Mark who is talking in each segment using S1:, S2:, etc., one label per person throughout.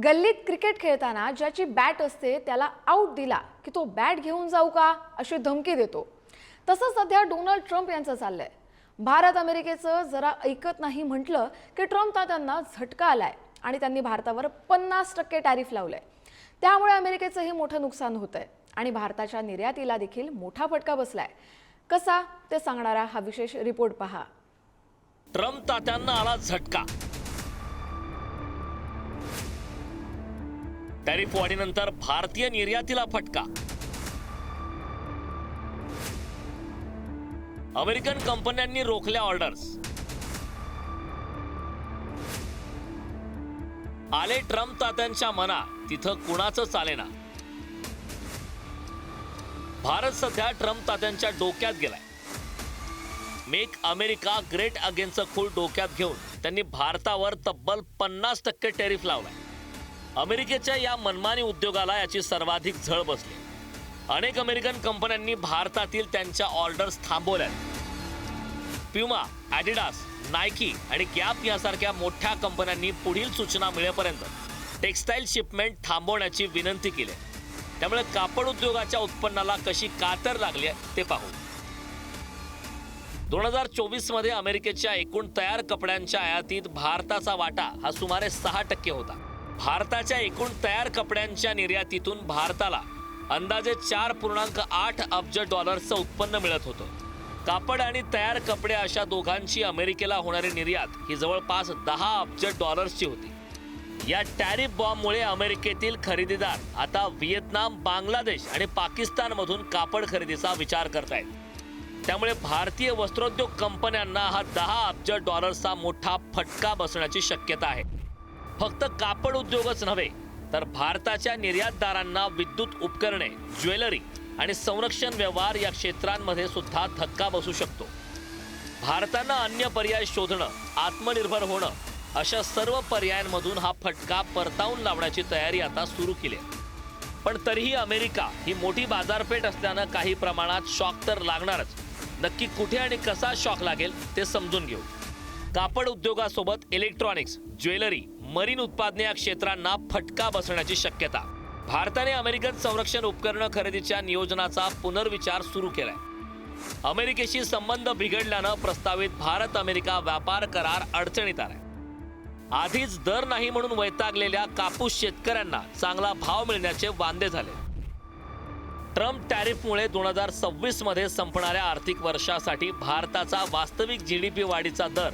S1: गल्लीत क्रिकेट खेळताना ज्याची बॅट असते त्याला आउट दिला की तो बॅट घेऊन जाऊ का अशी धमकी देतो। तसं सध्या डोनाल्ड ट्रम्प यांचं चाललंय। भारत अमेरिकेचं जरा ऐकत नाही म्हटलं की ट्रम्प त्यांना झटका आलाय आणि त्यांनी भारतावर 50% टॅरिफ लावलंय। त्यामुळे अमेरिकेचंही मोठं नुकसान होतंय आणि भारताच्या निर्यातीला देखील मोठा फटका बसलाय। कसा ते सांगणारा हा विशेष रिपोर्ट पहा।
S2: ट्रम्प तात्यांना आला झटका। टॅरिफ वाढीनंतर भारतीय निर्यातीला फटका। अमेरिकन कंपन्यांनी रोखल्या ऑर्डर्स। आले ट्रम्प तात्यांच्या मना तिथं कुणाचं चालेना। भारत सध्या ट्रम्प तात्यांच्या डोक्यात गेलाय। मेक अमेरिका ग्रेट अगेनचं खूळ डोक्यात घेऊन त्यांनी भारतावर तब्बल 50% टॅरिफ लावलाय। अमेरिकेच्या या मनमानी उद्योगाला याची सर्वाधिक झळ बसली। अनेक अमेरिकन कंपन्यांनी भारतातील त्यांच्या ऑर्डर्स थांबवल्यात। प्युमा, ॲडिडास, नायकी आणि गॅप यासारख्या मोठ्या कंपन्यांनी पुढील सूचना मिळेपर्यंत टेक्सटाईल शिपमेंट थांबवण्याची विनंती केली। त्यामुळे कापड उद्योगाच्या उत्पन्नाला कशी कातर लागली ते पाहू। 2024 मध्ये अमेरिकेच्या एकूण तयार कपड्यांच्या आयातीत भारताचा वाटा हा सुमारे 6% होता। भारताच्या एकूण तयार कपड्यांच्या निर्यातीतून भारताला अंदाजे 4.8 अब्ज डॉलर्सचं उत्पन्न मिळत होतं। कापड आणि तयार कपडे अशा दोघांची अमेरिकेला होणारी निर्यात ही जवळपास 10 अब्ज डॉलर्सची होती। या टॅरिफ बॉम्बमुळे अमेरिकेतील खरेदीदार आता व्हिएतनाम, बांगलादेश आणि पाकिस्तानमधून कापड खरेदीचा विचार करतायत। त्यामुळे भारतीय वस्त्रोद्योग कंपन्यांना हा 10 अब्ज डॉलर्सचा मोठा फटका बसण्याची शक्यता आहे। फक्त कापड उद्योगच नव्हे तर भारताच्या निर्यातदारांना विद्युत उपकरणे, ज्वेलरी आणि संरक्षण व्यवहार या क्षेत्रांमध्ये सुद्धा धक्का बसू शकतो। भारतानं अन्य पर्याय शोधणं, आत्मनिर्भर होणं अशा सर्व पर्यायांमधून हा फटका परतावून लावण्याची तयारी आता सुरू केली आहे। पण तरीही अमेरिका ही मोठी बाजारपेठ असल्यानं काही प्रमाणात शॉक तर लागणारच। नक्की कुठे आणि कसा शॉक लागेल ते समजून घेऊ। कापड उद्योगासोबत इलेक्ट्रॉनिक्स, ज्वेलरी, मरीन उत्पादने या क्षेत्रांना फटका बसण्याची शक्यता। भारताने अमेरिकन संरक्षण उपकरण खरेदीच्या नियोजनाचा पुनर्विचार सुरू केलाय। अमेरिकेशी संबंध बिघडल्यानं प्रस्तावित भारत अमेरिका व्यापार करार अडचणीत आलाय। आधीच दर नाही म्हणून वैतागलेल्या कापूस शेतकऱ्यांना चांगला भाव मिळण्याचे वांदे झाले। ट्रम्प टॅरिफमुळे 2026 मध्ये संपणाऱ्या आर्थिक वर्षासाठी भारताचा वास्तविक जीडीपी वाढीचा दर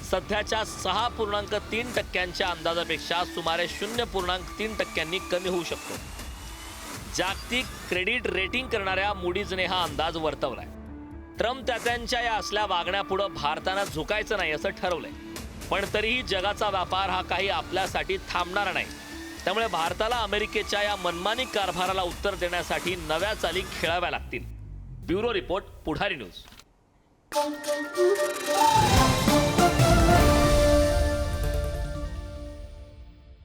S2: सध्याच्या 6.3% अंदाजापेक्षा सुमारे 0.3% कमी होऊ शकतो। जागतिक क्रेडिट रेटिंग करणाऱ्या मूडीजने हा अंदाज वर्तवलाय। ट्रम्प तात्यांच्या या असल्या वागण्यापुढे भारतानं झुकायचं नाही असं ठरवलंय। पण तरीही जगाचा व्यापार हा काही आपल्यासाठी थांबणार नाही। त्यामुळे भारताला अमेरिकेच्या या मनमानी कारभाराला उत्तर देण्यासाठी नव्या चाली खेळाव्या लागतील। ब्युरो रिपोर्ट, पुढारी न्यूज।